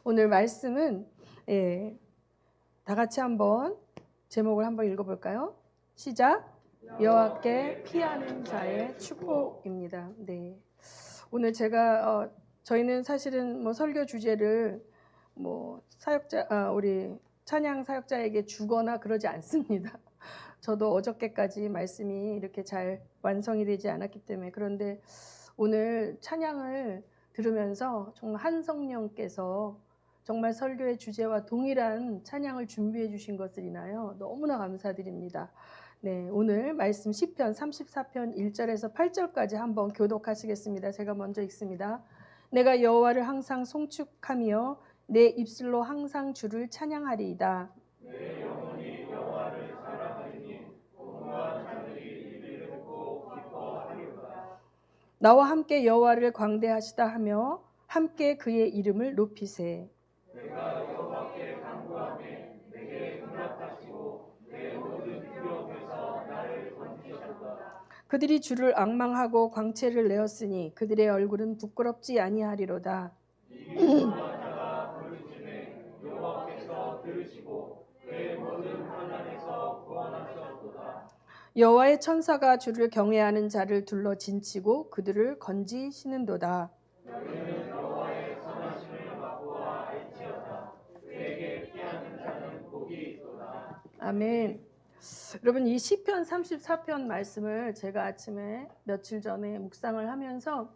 오늘 말씀은 다 같이 한번 제목을 한번 읽어볼까요? 시작. 여호와께 피하는 자의 축복입니다. 네. 오늘 제가 저희는 사실은 뭐 설교 주제를 뭐 사역자 우리 찬양 사역자에게 주거나 그러지 않습니다. 저도 어저께까지 말씀이 이렇게 잘 완성이 되지 않았기 때문에. 그런데 오늘 찬양을 들으면서 정말 한 성령께서 정말 설교의 주제와 동일한 찬양을 준비해 주신 것을 인하여 너무나 감사드립니다. 네, 오늘 말씀 시편 34편 1절에서 8절까지 한번 교독하시겠습니다. 제가 먼저 읽습니다. 내가 여호와를 항상 송축하며 내 입술로 항상 주를 찬양하리이다. 내 영혼이 여호와를 사랑하리니 온갖 자들이 이를 듣고 기뻐하리로다. 나와 함께 여호와를 광대하시다 하며 함께 그의 이름을 높이세. 내가 여호와께 간구하매 내게 응답하시고 내 모든 두려움에서 나를 건지셨도다. 그들이 주를 앙망하고 광채를 내었으니 그들의 얼굴은 부끄럽지 아니하리로다. 이기소한 자가 부르짖음에 여호와께서 들으시고 그의 모든 환난에서 구원하셨도다. 여호와의 천사가 주를 경외하는 자를 둘러 진치고 그들을 건지시는도다. 너희는 여호와의 선하심을 맛보아 알지어다. 그에게 피하는 자는 복이 있도다. 아멘. 여러분, 이 시편 34편 말씀을 제가 아침에 며칠 전에 묵상을 하면서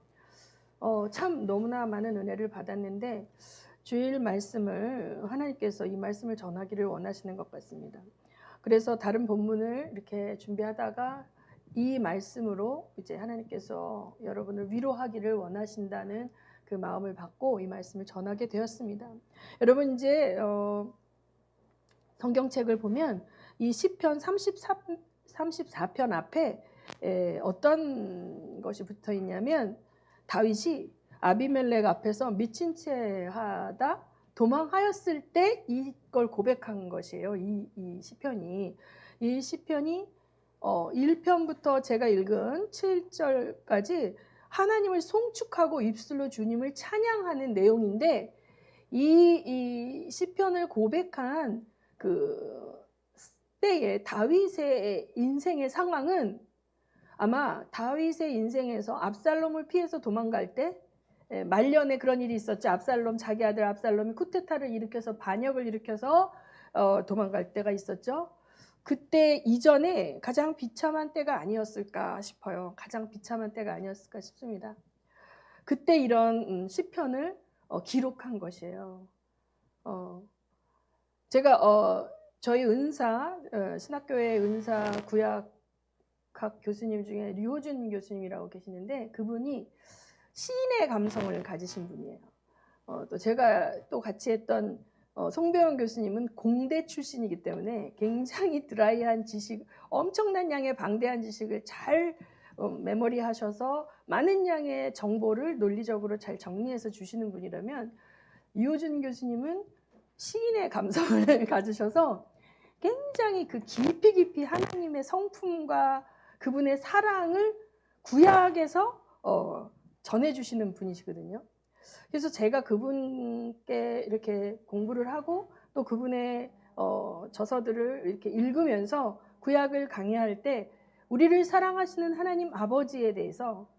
참 너무나 많은 은혜를 받았는데 주일 말씀을 하나님께서 이 말씀을 전하기를 원하시는 것 같습니다. 그래서 다른 본문을 이렇게 준비하다가 이 말씀으로 이제 하나님께서 여러분을 위로하기를 원하신다는 그 마음을 받고 이 말씀을 전하게 되었습니다. 여러분, 이제 성경책을 보면 이 시편 34편 앞에 어떤 것이 붙어 있냐면 다윗이 아비멜렉 앞에서 미친 채 하다 도망하였을 때 이걸 고백한 것이에요. 이 시편이. 이 시편이 1편부터 제가 읽은 7절까지 하나님을 송축하고 입술로 주님을 찬양하는 내용인데 이 시편을 고백한 그 때에 다윗의 인생의 상황은 아마 다윗의 인생에서 압살롬을 피해서 도망갈 때 말년에 그런 일이 있었죠. 압살롬, 자기 아들 압살롬이 쿠데타를 일으켜서 반역을 일으켜서 도망갈 때가 있었죠. 그때 이전에 가장 비참한 때가 아니었을까 싶어요. 가장 비참한 때가 아니었을까 싶습니다. 그때 이런 시편을 기록한 것이에요. 제가 저희 은사 신학교의 은사 구약학 교수님 중에 류호준 교수님이라고 계시는데 그분이 시인의 감성을 가지신 분이에요. 또 제가 또 같이 했던 송배원 교수님은 공대 출신이기 때문에 굉장히 드라이한 지식, 엄청난 양의 방대한 지식을 잘 메모리하셔서 많은 양의 정보를 논리적으로 잘 정리해서 주시는 분이라면 류호준 교수님은 시인의 감성을 가지셔서 굉장히 그 깊이 하나님의 성품과 그분의 사랑을 구약에서 전해주시는 분이시거든요. 그래서 제가 그분께 이렇게 공부를 하고 또 그분의 저서들을 이렇게 읽으면서 구약을 강의할 때 우리를 사랑하시는 하나님 아버지에 대해서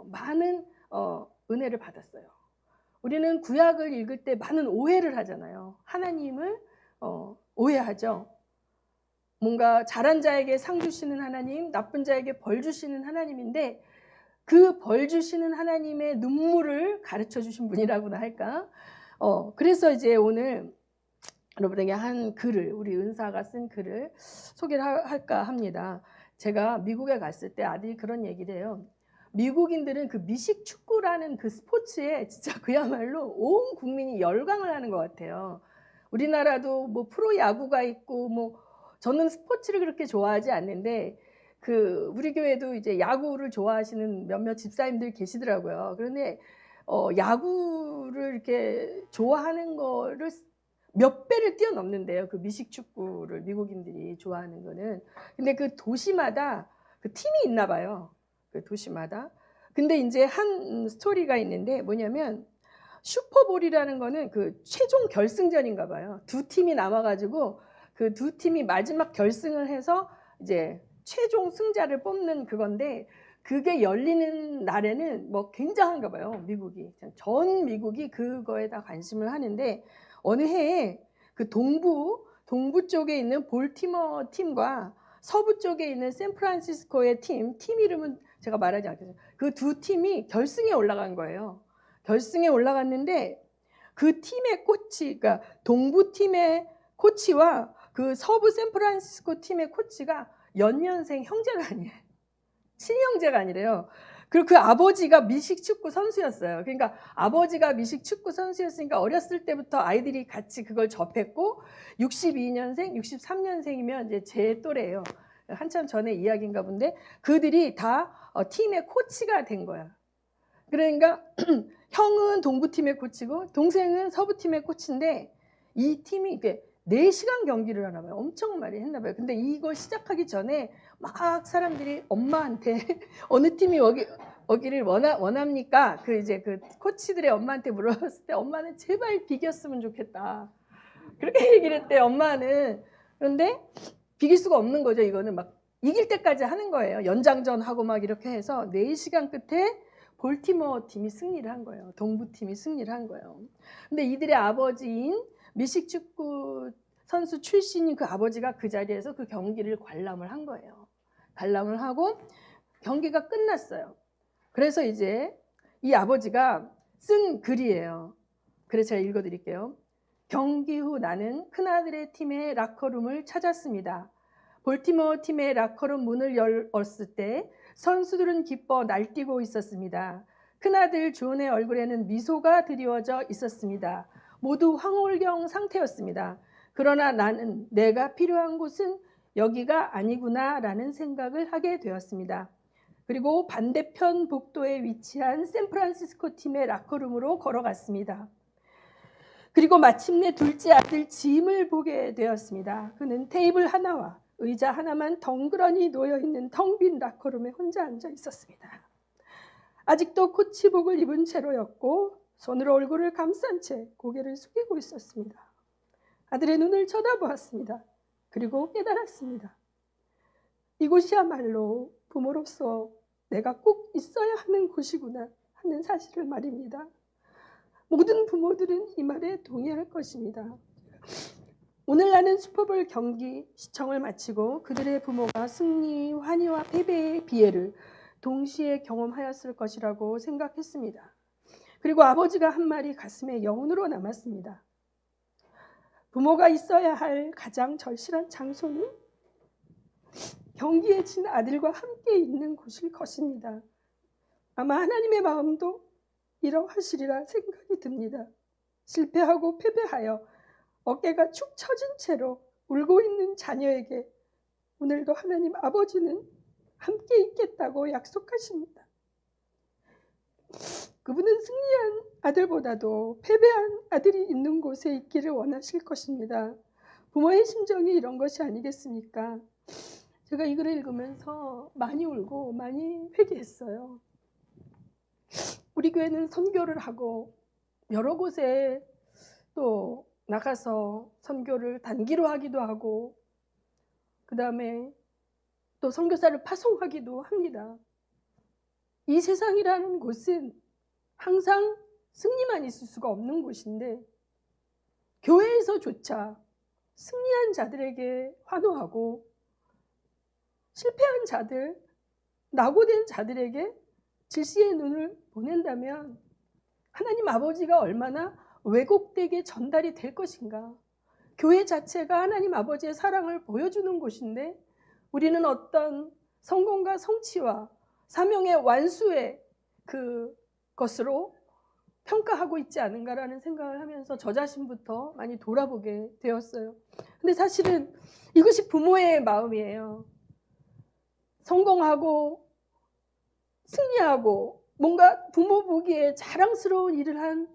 많은 은혜를 받았어요. 우리는 구약을 읽을 때 많은 오해를 하잖아요. 하나님을 오해하죠. 뭔가 잘한 자에게 상 주시는 하나님, 나쁜 자에게 벌 주시는 하나님인데 그 벌 주시는 하나님의 눈물을 가르쳐 주신 분이라고나 할까? 그래서 이제 오늘 여러분에게 한 글을, 우리 은사가 쓴 글을 소개를 할까 합니다. 제가 미국에 갔을 때 아들이 그런 얘기를 해요. 미국인들은 그 미식 축구라는 그 스포츠에 진짜 그야말로 온 국민이 열광을 하는 것 같아요. 우리나라도 뭐 프로 야구가 있고 뭐 저는 스포츠를 그렇게 좋아하지 않는데 우리 교회도 이제 야구를 좋아하시는 몇몇 집사님들 계시더라고요. 그런데 야구를 이렇게 좋아하는 거를 몇 배를 뛰어넘는데요. 그 미식 축구를 미국인들이 좋아하는 거는. 근데 그 도시마다 그 팀이 있나 봐요. 그 도시마다. 근데 이제 한 스토리가 있는데 뭐냐면 슈퍼볼이라는 거는 그 최종 결승전인가 봐요. 두 팀이 남아가지고 그 두 팀이 마지막 결승을 해서 이제 최종 승자를 뽑는 그건데, 그게 열리는 날에는 뭐 굉장한가 봐요. 미국이, 전 미국이 그거에 다 관심을 하는데, 어느 해에 그 동부 쪽에 있는 볼티머 팀과 서부 쪽에 있는 샌프란시스코의 팀 이름은 제가 말하지 않겠어요. 그 두 팀이 결승에 올라간 거예요. 결승에 올라갔는데 그 팀의 코치, 그러니까 동부 팀의 코치와 그 서부 샌프란시스코 팀의 코치가 연년생 형제가 아니에요. 친형제가 아니래요. 그리고 그 아버지가 미식 축구 선수였어요. 그러니까 아버지가 미식 축구 선수였으니까 어렸을 때부터 아이들이 같이 그걸 접했고, 62년생, 63년생이면 이제 제 또래예요. 한참 전에 이야기인가 본데, 그들이 다 팀의 코치가 된 거야. 그러니까 형은 동부팀의 코치고 동생은 서부팀의 코치인데, 이 팀이 이게 4시간 경기를 하나 봐요. 엄청 많이 했나 봐요. 근데 이거 시작하기 전에 막 사람들이 엄마한테 어느 팀이 오기를 원합니까? 그 이제 그 코치들의 엄마한테 물어봤을 때 엄마는 제발 비겼으면 좋겠다. 그렇게 얘기를 했대, 엄마는. 그런데 비길 수가 없는 거죠. 이거는 막 이길 때까지 하는 거예요. 연장전 하고 막 이렇게 해서 4시간 끝에 볼티모어 팀이 승리를 한 거예요. 동부 팀이 승리를 한 거예요. 근데 이들의 아버지인 미식 축구 선수 출신인 그 아버지가 그 자리에서 그 경기를 관람을 한 거예요. 관람을 하고 경기가 끝났어요. 그래서 이제 이 아버지가 쓴 글이에요. 그래서 제가 읽어드릴게요. 경기 후 나는 큰아들의 팀의 라커룸을 찾았습니다. 볼티모어 팀의 라커룸 문을 열었을 때 선수들은 기뻐 날뛰고 있었습니다. 큰아들 존의 얼굴에는 미소가 드리워져 있었습니다. 모두 황홀경 상태였습니다. 그러나 나는 내가 필요한 곳은 여기가 아니구나 라는 생각을 하게 되었습니다. 그리고 반대편 복도에 위치한 샌프란시스코 팀의 라커룸으로 걸어갔습니다. 그리고 마침내 둘째 아들 짐을 보게 되었습니다. 그는 테이블 하나와 의자 하나만 덩그러니 놓여있는 텅 빈 라커룸에 혼자 앉아 있었습니다. 아직도 코치복을 입은 채로였고 손으로 얼굴을 감싼 채 고개를 숙이고 있었습니다. 아들의 눈을 쳐다보았습니다. 그리고 깨달았습니다. 이곳이야말로 부모로서 내가 꼭 있어야 하는 곳이구나 하는 사실을 말입니다. 모든 부모들은 이 말에 동의할 것입니다. 오늘 나는 슈퍼볼 경기 시청을 마치고 그들의 부모가 승리, 환희와 패배의 비애를 동시에 경험하였을 것이라고 생각했습니다. 그리고 아버지가 한 말이 가슴에 영혼으로 남았습니다. 부모가 있어야 할 가장 절실한 장소는 경기에 진 아들과 함께 있는 곳일 것입니다. 아마 하나님의 마음도 이러하시리라 생각이 듭니다. 실패하고 패배하여 어깨가 축 처진 채로 울고 있는 자녀에게 오늘도 하나님 아버지는 함께 있겠다고 약속하십니다. 그분은 승리한 아들보다도 패배한 아들이 있는 곳에 있기를 원하실 것입니다. 부모의 심정이 이런 것이 아니겠습니까? 제가 이 글을 읽으면서 많이 울고 많이 회개했어요. 우리 교회는 선교를 하고 여러 곳에 또 나가서 선교를 단기로 하기도 하고 그 다음에 또 선교사를 파송하기도 합니다. 이 세상이라는 곳은 항상 승리만 있을 수가 없는 곳인데 교회에서조차 승리한 자들에게 환호하고 실패한 자들, 낙오된 자들에게 질시의 눈을 보낸다면 하나님 아버지가 얼마나 왜곡되게 전달이 될 것인가. 교회 자체가 하나님 아버지의 사랑을 보여주는 곳인데 우리는 어떤 성공과 성취와 사명의 완수의 그것으로 평가하고 있지 않은가라는 생각을 하면서 저 자신부터 많이 돌아보게 되었어요. 근데 사실은 이것이 부모의 마음이에요. 성공하고 승리하고 뭔가 부모 보기에 자랑스러운 일을 한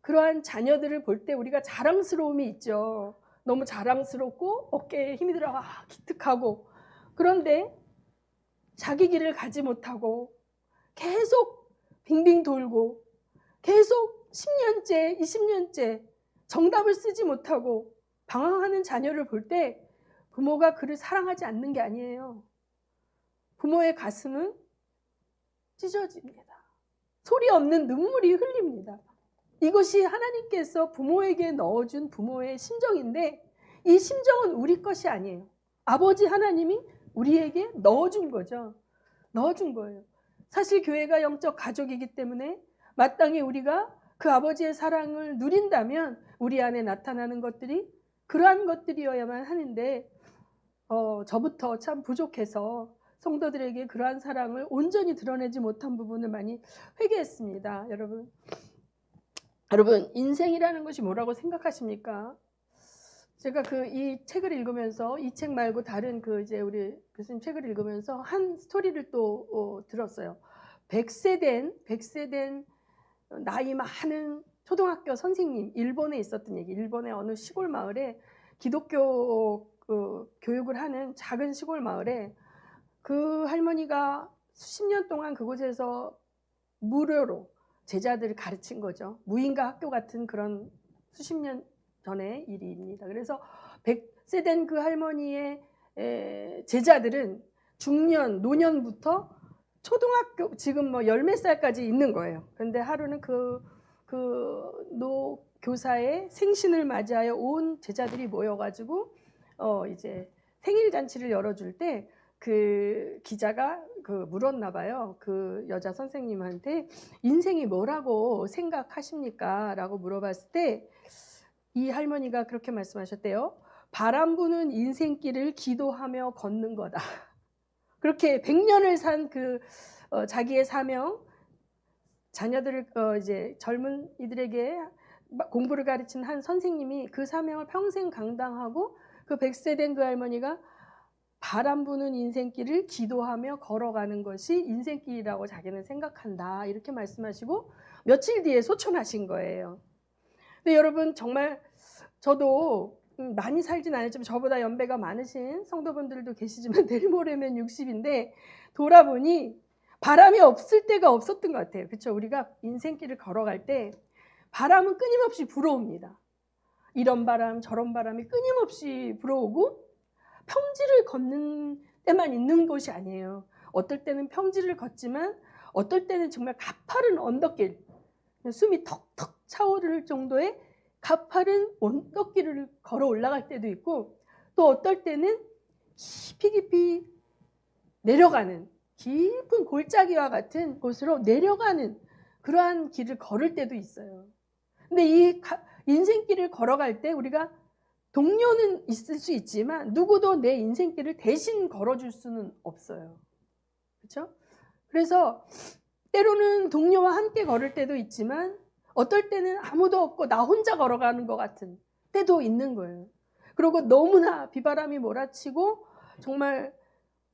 그러한 자녀들을 볼 때 우리가 자랑스러움이 있죠. 너무 자랑스럽고 어깨에 힘이 들어가 기특하고, 그런데 자기 길을 가지 못하고 계속 빙빙 돌고 계속 10년째 10년째, 20년째 정답을 쓰지 못하고 방황하는 자녀를 볼 때 부모가 그를 사랑하지 않는 게 아니에요. 부모의 가슴은 찢어집니다. 소리 없는 눈물이 흘립니다. 이것이 하나님께서 부모에게 넣어준 부모의 심정인데 이 심정은 우리 것이 아니에요. 아버지 하나님이 우리에게 넣어준 거죠. 넣어준 거예요. 사실 교회가 영적 가족이기 때문에 마땅히 우리가 그 아버지의 사랑을 누린다면 우리 안에 나타나는 것들이 그러한 것들이어야만 하는데 저부터 참 부족해서 성도들에게 그러한 사랑을 온전히 드러내지 못한 부분을 많이 회개했습니다. 여러분 인생이라는 것이 뭐라고 생각하십니까? 제가 이 책을 읽으면서 이 책 말고 다른 이제 우리 교수님 책을 읽으면서 한 스토리를 또 들었어요. 100세 된 나이 많은 초등학교 선생님, 일본에 있었던 얘기. 일본의 어느 시골 마을에 기독교 교육을 하는 작은 시골 마을에 그 할머니가 수십 년 동안 그곳에서 무료로 제자들을 가르친 거죠. 무인가 학교 같은 그런 수십 년 전의 일입니다. 그래서 100세 된 그 할머니의 제자들은 중년, 노년부터 초등학교 지금 열몇 살까지 있는 거예요. 그런데 하루는 그 교사의 생신을 맞이하여 온 제자들이 모여가지고 이제 생일 잔치를 열어줄 때 그 기자가 물었나 봐요. 그 여자 선생님한테 인생이 뭐라고 생각하십니까? 라고 물어봤을 때 이 할머니가 그렇게 말씀하셨대요. 바람 부는 인생길을 기도하며 걷는 거다. 그렇게 100년을 산 자기의 사명, 자녀들을 이제 젊은 이들에게 공부를 가르친 한 선생님이 그 사명을 평생 감당하고 그 100세 된 그 할머니가 바람 부는 인생길을 기도하며 걸어가는 것이 인생길이라고 자기는 생각한다. 이렇게 말씀하시고 며칠 뒤에 소천하신 거예요. 근데 여러분 정말 저도 많이 살진 않았지만 저보다 연배가 많으신 성도분들도 계시지만 내일 모레면 60인데 돌아보니 바람이 없을 때가 없었던 것 같아요. 그렇죠? 우리가 인생길을 걸어갈 때 바람은 끊임없이 불어옵니다. 이런 바람 저런 바람이 끊임없이 불어오고 평지를 걷는 때만 있는 것이 아니에요. 어떨 때는 평지를 걷지만 어떨 때는 정말 가파른 언덕길, 숨이 턱턱 차오를 정도의 가파른 언덕길을 걸어 올라갈 때도 있고 또 어떨 때는 깊이 내려가는 깊은 골짜기와 같은 곳으로 내려가는 그러한 길을 걸을 때도 있어요. 근데 이 인생길을 걸어갈 때 우리가 동료는 있을 수 있지만 누구도 내 인생길을 대신 걸어줄 수는 없어요. 그렇죠? 그래서 때로는 동료와 함께 걸을 때도 있지만 어떨 때는 아무도 없고 나 혼자 걸어가는 것 같은 때도 있는 거예요. 그리고 너무나 비바람이 몰아치고 정말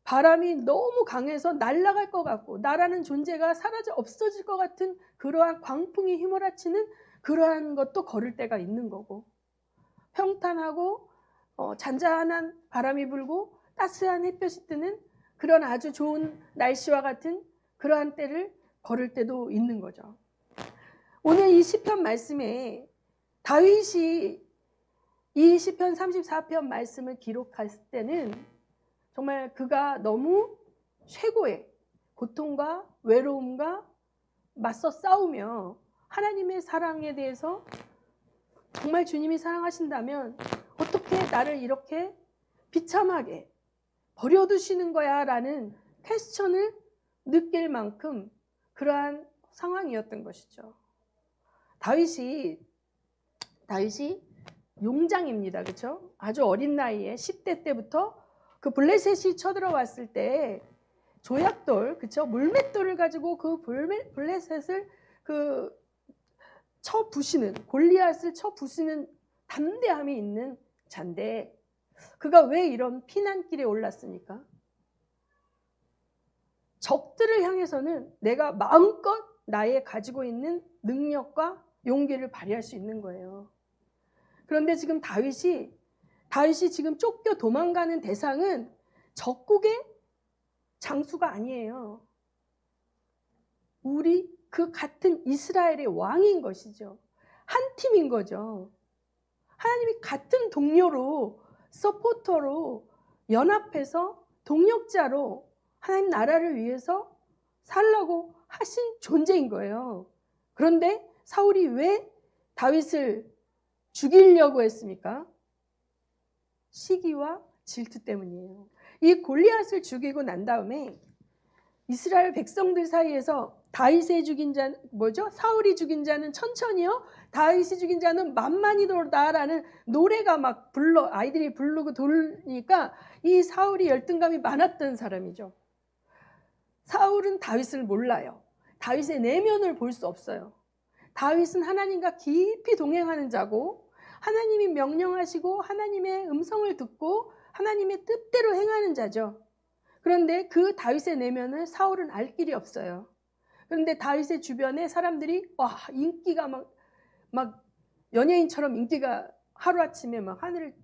바람이 너무 강해서 날아갈 것 같고 나라는 존재가 사라져 없어질 것 같은 그러한 광풍이 휘몰아치는 그러한 것도 걸을 때가 있는 거고 평탄하고 잔잔한 바람이 불고 따스한 햇볕이 뜨는 그런 아주 좋은 날씨와 같은 그러한 때를 걸을 때도 있는 거죠. 오늘 이 시편 말씀에 다윗이 이 시편 34편 말씀을 기록했을 때는 정말 그가 너무 최고의 고통과 외로움과 맞서 싸우며 하나님의 사랑에 대해서 정말 주님이 사랑하신다면 어떻게 나를 이렇게 비참하게 버려두시는 거야 라는 퀘스천을 느낄 만큼 그러한 상황이었던 것이죠. 다윗이 용장입니다. 그렇죠? 아주 어린 나이에 10대 때부터 그 블레셋이 쳐들어왔을 때 조약돌, 그렇죠? 물맷돌을 가지고 그 블레셋을 쳐 부시는 골리앗을 쳐 부시는 담대함이 있는 자인데 그가 왜 이런 피난길에 올랐습니까? 적들을 향해서는 내가 마음껏 나의 가지고 있는 능력과 용기를 발휘할 수 있는 거예요. 그런데 지금 다윗이 지금 쫓겨 도망가는 대상은 적국의 장수가 아니에요. 우리 그 같은 이스라엘의 왕인 것이죠. 한 팀인 거죠. 하나님이 같은 동료로, 서포터로, 연합해서 동역자로 하나님 나라를 위해서 살라고 하신 존재인 거예요. 그런데 사울이 왜 다윗을 죽이려고 했습니까? 시기와 질투 때문이에요. 이 골리앗을 죽이고 난 다음에 이스라엘 백성들 사이에서 다윗의 죽인 자 뭐죠? 사울이 죽인 자는 천천히요, 다윗이 죽인 자는 만만히도다라는 노래가 막 아이들이 부르고 돌리니까 이 사울이 열등감이 많았던 사람이죠. 사울은 다윗을 몰라요. 다윗의 내면을 볼 수 없어요. 다윗은 하나님과 깊이 동행하는 자고 하나님이 명령하시고 하나님의 음성을 듣고 하나님의 뜻대로 행하는 자죠. 그런데 그 다윗의 내면을 사울은 알 길이 없어요. 그런데 다윗의 주변에 사람들이 인기가 막 연예인처럼 인기가 하루아침에 막 하늘을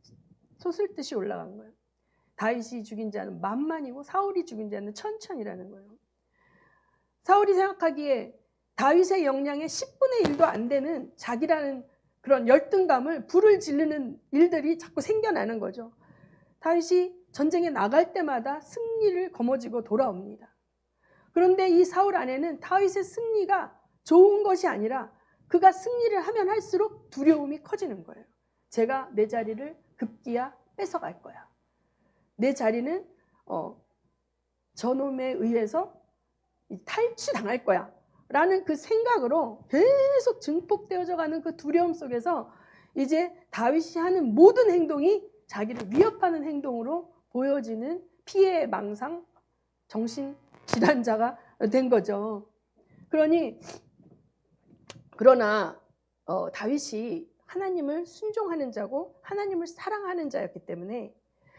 솟을 듯이 올라간 거예요. 다윗이 죽인 자는 만만이고 사울이 죽인 자는 천천이라는 거예요. 사울이 생각하기에 다윗의 역량의 10분의 1도 안 되는 자기라는 그런 열등감을 불을 지르는 일들이 자꾸 생겨나는 거죠. 다윗이 전쟁에 나갈 때마다 승리를 거머쥐고 돌아옵니다. 그런데 이 사울 안에는 다윗의 승리가 좋은 것이 아니라 그가 승리를 하면 할수록 두려움이 커지는 거예요. 제가 내 자리를 급기야 뺏어갈 거야. 내 자리는 저놈에 의해서 탈취당할 거야 라는 그 생각으로 계속 증폭되어져 가는 그 두려움 속에서 이제 다윗이 하는 모든 행동이 자기를 위협하는 행동으로 보여지는 피해 망상 정신질환자가 된 거죠. 그러나 다윗이 하나님을 순종하는 자고 하나님을 사랑하는 자였기 때문에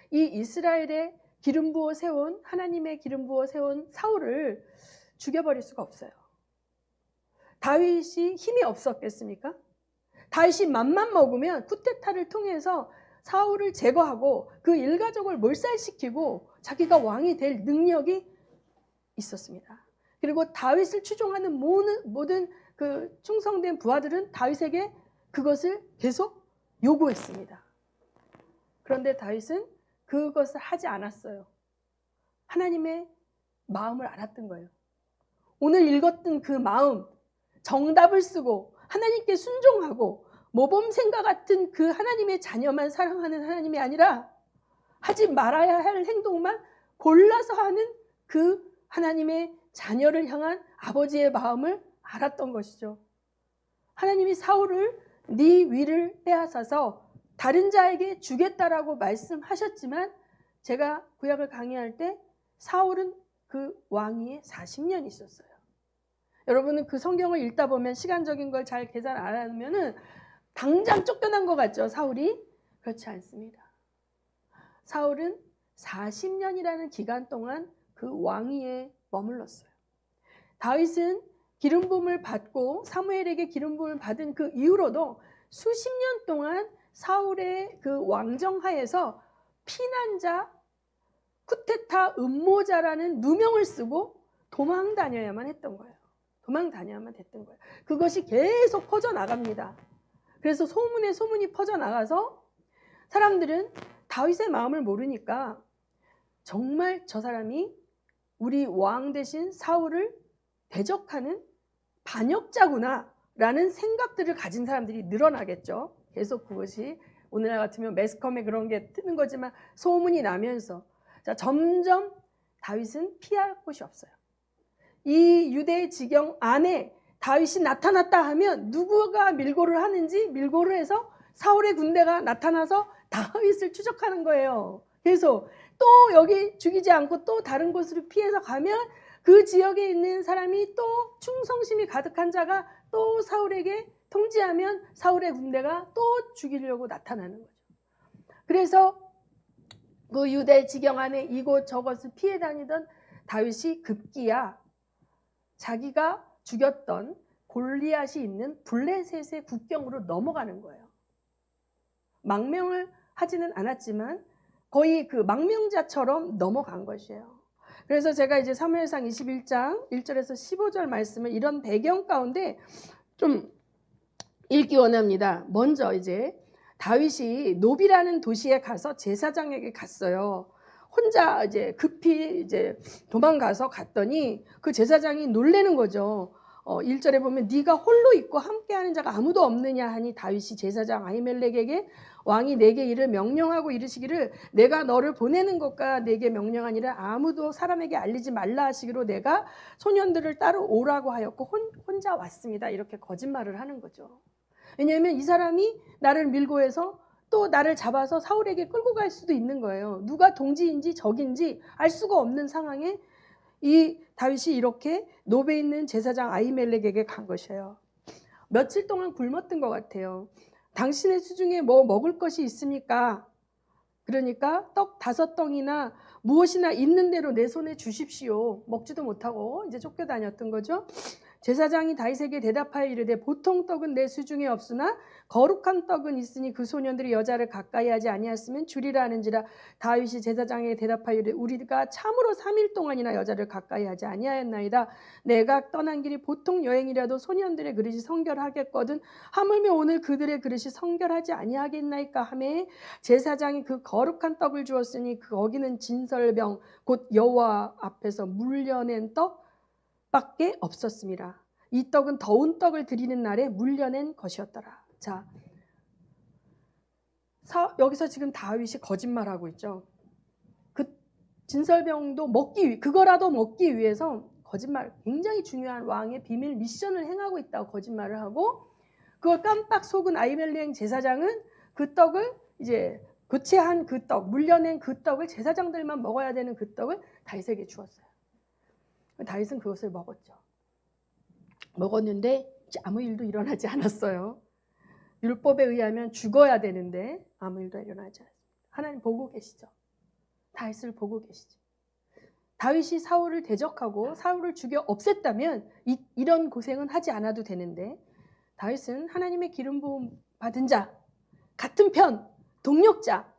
이 이스라엘의 기름 부어 세운 하나님의 기름 부어 세운 사울을 죽여버릴 수가 없어요. 다윗이 힘이 없었겠습니까? 다윗이 맘만 먹으면 쿠데타를 통해서 사울을 제거하고 그 일가족을 몰살시키고 자기가 왕이 될 능력이 있었습니다. 그리고 다윗을 추종하는 모든 그 충성된 부하들은 다윗에게 그것을 계속 요구했습니다. 그런데 다윗은 그것을 하지 않았어요. 하나님의 마음을 알았던 거예요. 오늘 읽었던 그 마음, 정답을 쓰고 하나님께 순종하고 모범생과 같은 그 하나님의 자녀만 사랑하는 하나님이 아니라 하지 말아야 할 행동만 골라서 하는 그 하나님의 자녀를 향한 아버지의 마음을 알았던 것이죠. 하나님이 사울을 네 위를 빼앗아서 다른 자에게 주겠다라고 말씀하셨지만 제가 구약을 강의할 때 사울은 그 왕위에 40년 있었어요. 여러분은 그 성경을 읽다 보면 시간적인 걸 잘 계산 안 하면은 당장 쫓겨난 것 같죠, 사울이? 그렇지 않습니다. 사울은 40년이라는 기간 동안 그 왕위에 머물렀어요. 다윗은 기름 부음을 받고 사무엘에게 기름 부음을 받은 그 이후로도 수십 년 동안 사울의 그 왕정하에서 피난자, 쿠데타 음모자라는 누명을 쓰고 도망 다녀야만 했던 거예요. 도망 다녀야만 됐던 거예요. 그것이 계속 퍼져나갑니다. 그래서 소문에 소문이 퍼져나가서 사람들은 다윗의 마음을 모르니까 정말 저 사람이 우리 왕 대신 사울을 대적하는 반역자구나 라는 생각들을 가진 사람들이 늘어나겠죠. 계속 그것이 오늘날 같으면 매스컴에 그런 게 뜨는 거지만 소문이 나면서 점점 다윗은 피할 곳이 없어요. 이 유대 지경 안에 다윗이 나타났다 하면 누구가 밀고를 하는지 밀고를 해서 사울의 군대가 나타나서 다윗을 추적하는 거예요. 그래서 또 여기 죽이지 않고 또 다른 곳으로 피해서 가면 그 지역에 있는 사람이 또 충성심이 가득한 자가 또 사울에게 통지하면 사울의 군대가 또 죽이려고 나타나는 거죠. 그래서 그 유대 지경 안에 이곳 저곳을 피해 다니던 다윗이 급기야 자기가 죽였던 골리앗이 있는 블레셋의 국경으로 넘어가는 거예요. 망명을 하지는 않았지만 거의 그 망명자처럼 넘어간 것이에요. 그래서 제가 이제 사무엘상 21장 1절에서 15절 말씀을 이런 배경 가운데 좀 읽기 원합니다. 먼저 이제 다윗이 노비라는 도시에 가서 제사장에게 갔어요. 혼자 이제 급히 이제 도망가서 갔더니 그 제사장이 놀래는 거죠. 1절에 보면 네가 홀로 있고 함께하는 자가 아무도 없느냐 하니 다윗이 제사장 아히멜렉에게 왕이 내게 이를 명령하고 이르시기를 내가 너를 보내는 것과 내게 명령하니라 아무도 사람에게 알리지 말라 하시기로 내가 소년들을 따로 오라고 하였고 혼자 왔습니다. 이렇게 거짓말을 하는 거죠. 왜냐하면 이 사람이 나를 밀고 해서 또 나를 잡아서 사울에게 끌고 갈 수도 있는 거예요. 누가 동지인지 적인지 알 수가 없는 상황에 이 다윗이 이렇게 노베에 있는 제사장 아히멜렉에게 간 것이에요. 며칠 동안 굶었던 것 같아요. 당신의 수중에 뭐 먹을 것이 있습니까? 그러니까 떡 5덩이나 무엇이나 있는 대로 내 손에 주십시오. 먹지도 못하고 이제 쫓겨다녔던 거죠. 제사장이 다윗에게 대답하여 이르되 보통 떡은 내 수중에 없으나 거룩한 떡은 있으니 그 소년들이 여자를 가까이 하지 아니하였으면 주리라 하는지라. 다윗이 제사장에게 대답하여 이르되 우리가 참으로 3일 동안이나 여자를 가까이 하지 아니하였나이다. 내가 떠난 길이 보통 여행이라도 소년들의 그릇이 성결하겠거든 하물며 오늘 그들의 그릇이 성결하지 아니하겠나이까 하매 제사장이 그 거룩한 떡을 주었으니 거기는 진설병 곧 여호와 앞에서 물려낸 떡 밖에 없었습니다. 이 떡은 더운 떡을 드리는 날에 물려낸 것이었더라. 자, 여기서 지금 다윗이 거짓말하고 있죠. 그 진설병도 그거라도 먹기 위해서 거짓말, 굉장히 중요한 왕의 비밀 미션을 행하고 있다고 거짓말을 하고 그걸 깜빡 속은 아히멜렉 제사장은 그 떡을 이제 교체한 그 떡, 물려낸 그 떡을 제사장들만 먹어야 되는 그 떡을 다윗에게 주었어요. 다윗은 그것을 먹었죠. 먹었는데 아무 일도 일어나지 않았어요. 율법에 의하면 죽어야 되는데 아무 일도 일어나지 않았어요. 하나님 보고 계시죠. 다윗을 보고 계시죠. 다윗이 사울을 대적하고 사울을 죽여 없앴다면 이런 고생은 하지 않아도 되는데 다윗은 하나님의 기름 부음 받은 자, 같은 편, 동력자,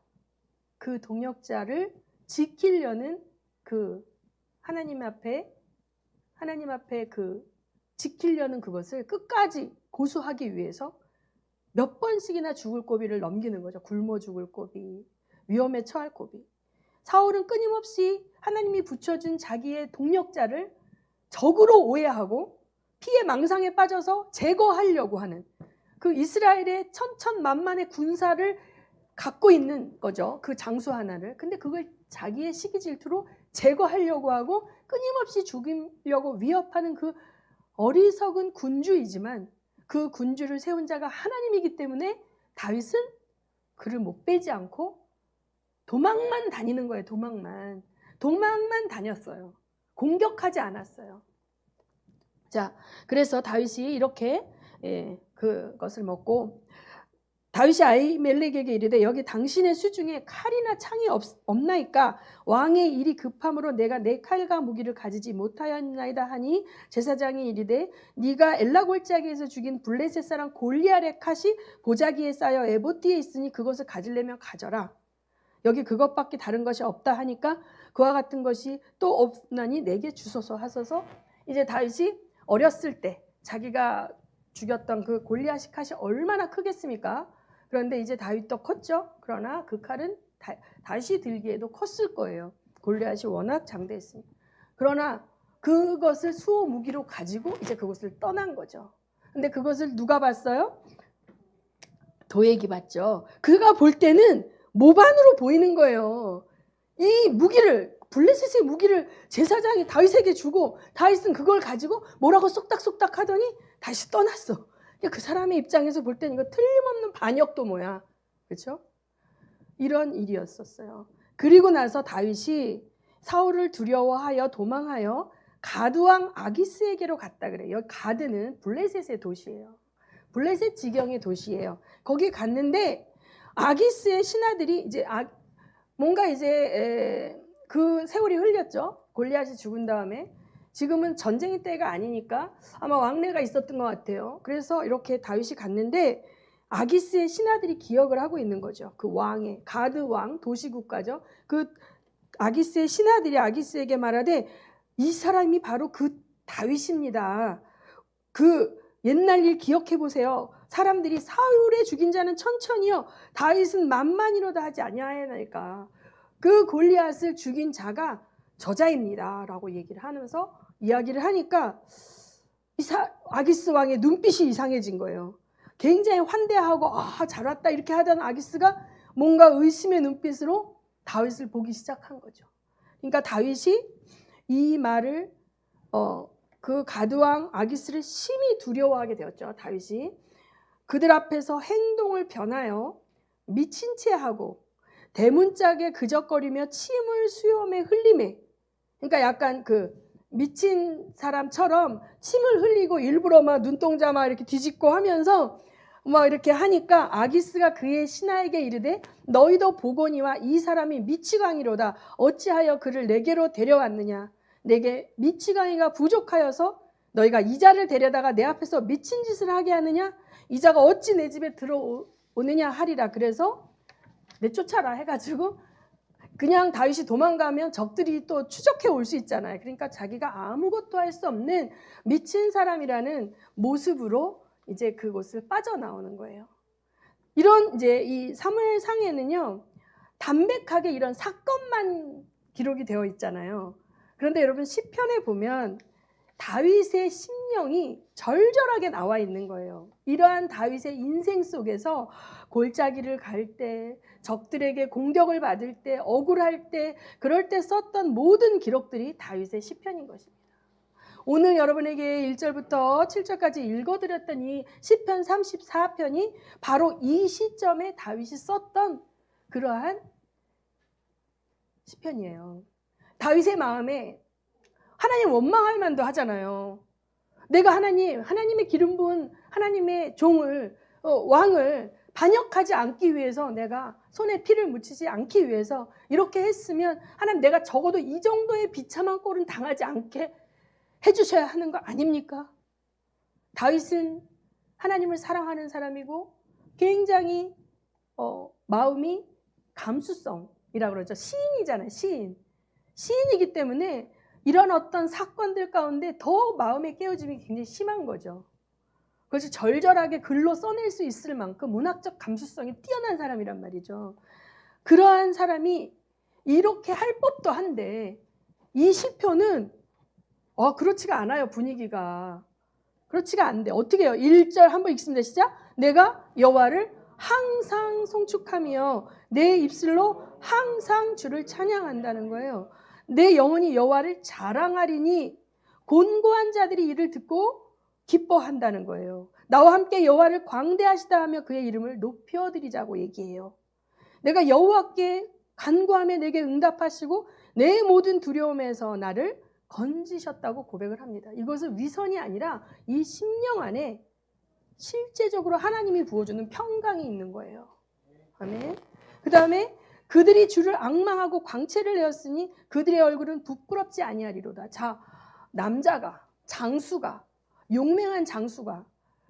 그 동력자를 지키려는 그 하나님 앞에 지키려는 그것을 끝까지 고수하기 위해서 몇 번씩이나 죽을 고비를 넘기는 거죠. 굶어 죽을 고비, 위험에 처할 고비. 사울은 끊임없이 하나님이 붙여준 자기의 동력자를 적으로 오해하고 피해 망상에 빠져서 제거하려고 하는 그 이스라엘의 천천만만의 군사를 갖고 있는 거죠. 그 장수 하나를. 근데 그걸 자기의 시기 질투로 제거하려고 하고 끊임없이 죽이려고 위협하는 그 어리석은 군주이지만 그 군주를 세운 자가 하나님이기 때문에 다윗은 그를 못 빼지 않고 도망만 다니는 거예요. 도망만 다녔어요. 공격하지 않았어요. 자, 그래서 다윗이 이렇게 그것을 먹고 다윗이 아히멜렉에게 이르되 여기 당신의 수중에 칼이나 창이 없나이까 왕의 일이 급함으로 내가 내 칼과 무기를 가지지 못하였나이다 하니 제사장이 이르되 네가 엘라 골짜기에서 죽인 블레셋 사람 골리앗의 칼이 보자기에 쌓여 에봇 뒤에 있으니 그것을 가지려면 가져라. 여기 그것밖에 다른 것이 없다 하니까 그와 같은 것이 또 없나니 내게 주소서 하소서. 이제 다윗이 어렸을 때 자기가 죽였던 그 골리앗의 칼이 얼마나 크겠습니까? 그런데 이제 다윗도 컸죠. 그러나 그 칼은 다시 들기에도 컸을 거예요. 골리앗이 워낙 장대했으니까. 그러나 그것을 수호 무기로 가지고 이제 그것을 떠난 거죠. 근데 그것을 누가 봤어요? 도액이 봤죠. 그가 볼 때는 모반으로 보이는 거예요. 이 무기를, 블레셋의 무기를 제사장이 다윗에게 주고 다윗은 그걸 가지고 뭐라고 쏙닥쏙닥 하더니 다시 떠났어. 그 사람의 입장에서 볼 때는 이거 틀림없는 반역도 뭐야. 그렇죠? 이런 일이었었어요. 그리고 나서 다윗이 사울을 두려워하여 도망하여 가드왕 아기스에게로 갔다 그래요. 여기 가드는 블레셋의 도시예요. 블레셋 지경의 도시예요. 거기 갔는데 아기스의 신하들이 이제 뭔가 이제 그 세월이 흘렸죠. 골리앗이 죽은 다음에 지금은 전쟁의 때가 아니니까 아마 왕래가 있었던 것 같아요. 그래서 이렇게 다윗이 갔는데 아기스의 신하들이 기억을 하고 있는 거죠. 그 왕의 가드 왕 도시국가죠. 그 아기스의 신하들이 아기스에게 말하되 이 사람이 바로 그 다윗입니다. 그 옛날 일 기억해 보세요. 사람들이 사울의 죽인 자는 천천히요 다윗은 만만이로다 하지 아니하나이까. 그 골리앗을 죽인 자가 저자입니다 라고 얘기를 하면서 이야기를 하니까 아기스 왕의 눈빛이 이상해진 거예요. 굉장히 환대하고 잘 왔다 이렇게 하던 아기스가 뭔가 의심의 눈빛으로 다윗을 보기 시작한 거죠. 그러니까 다윗이 이 말을 그 가드왕 아기스를 심히 두려워하게 되었죠. 다윗이 그들 앞에서 행동을 변하여 미친 채 하고 대문짝에 그적거리며 침을 수염에 흘리매, 그러니까 약간 그 미친 사람처럼 침을 흘리고 일부러 막 눈동자 막 이렇게 뒤집고 하면서 막 이렇게 하니까 아기스가 그의 신하에게 이르되 너희도 보거니와 이 사람이 미치광이로다. 어찌하여 그를 내게로 데려왔느냐. 내게 미치광이가 부족하여서 너희가 이자를 데려다가 내 앞에서 미친 짓을 하게 하느냐. 이자가 어찌 내 집에 들어오느냐 하리라. 그래서 내쫓아라 해가지고 그냥 다윗이 도망가면 적들이 또 추적해 올 수 있잖아요. 그러니까 자기가 아무것도 할 수 없는 미친 사람이라는 모습으로 이제 그곳을 빠져나오는 거예요. 이런 이제 이 사무엘상에는요 담백하게 이런 사건만 기록이 되어 있잖아요. 그런데 여러분 시편에 보면 다윗의 심령이 절절하게 나와 있는 거예요. 이러한 다윗의 인생 속에서 골짜기를 갈 때, 적들에게 공격을 받을 때, 억울할 때, 그럴 때 썼던 모든 기록들이 다윗의 시편인 것입니다. 오늘 여러분에게 1절부터 7절까지 읽어드렸던 이 시편 34편이 바로 이 시점에 다윗이 썼던 그러한 시편이에요. 다윗의 마음에 하나님 원망할 만도 하잖아요. 내가 하나님의 기름 부은 하나님의 종을 왕을 반역하지 않기 위해서 내가 손에 피를 묻히지 않기 위해서 이렇게 했으면 하나님 내가 적어도 이 정도의 비참한 꼴은 당하지 않게 해주셔야 하는 거 아닙니까? 다윗은 하나님을 사랑하는 사람이고 굉장히 마음이 감수성이라고 그러죠. 시인이잖아요. 시인이기 때문에 이런 어떤 사건들 가운데 더 마음의 깨어짐이 굉장히 심한 거죠. 그것이 절절하게 글로 써낼 수 있을 만큼 문학적 감수성이 뛰어난 사람이란 말이죠. 그러한 사람이 이렇게 할 법도 한데 이 시편은 그렇지가 않아요. 분위기가. 그렇지가 않은데 어떻게 해요? 1절 한번 읽습니다. 시작. 내가 여호와를 항상 송축하며 내 입술로 항상 주를 찬양한다는 거예요. 내 영혼이 여호와를 자랑하리니 곤고한 자들이 이를 듣고 기뻐한다는 거예요. 나와 함께 여호와를 광대하시다 하며 그의 이름을 높여드리자고 얘기해요. 내가 여호와께 간구하며 내게 응답하시고 내 모든 두려움에서 나를 건지셨다고 고백을 합니다. 이것은 위선이 아니라 이 심령 안에 실제적으로 하나님이 부어주는 평강이 있는 거예요. 아멘. 그 다음에 그들이 주를 앙망하고 광채를 내었으니 그들의 얼굴은 부끄럽지 아니하리로다. 자, 남자가, 장수가, 용맹한 장수가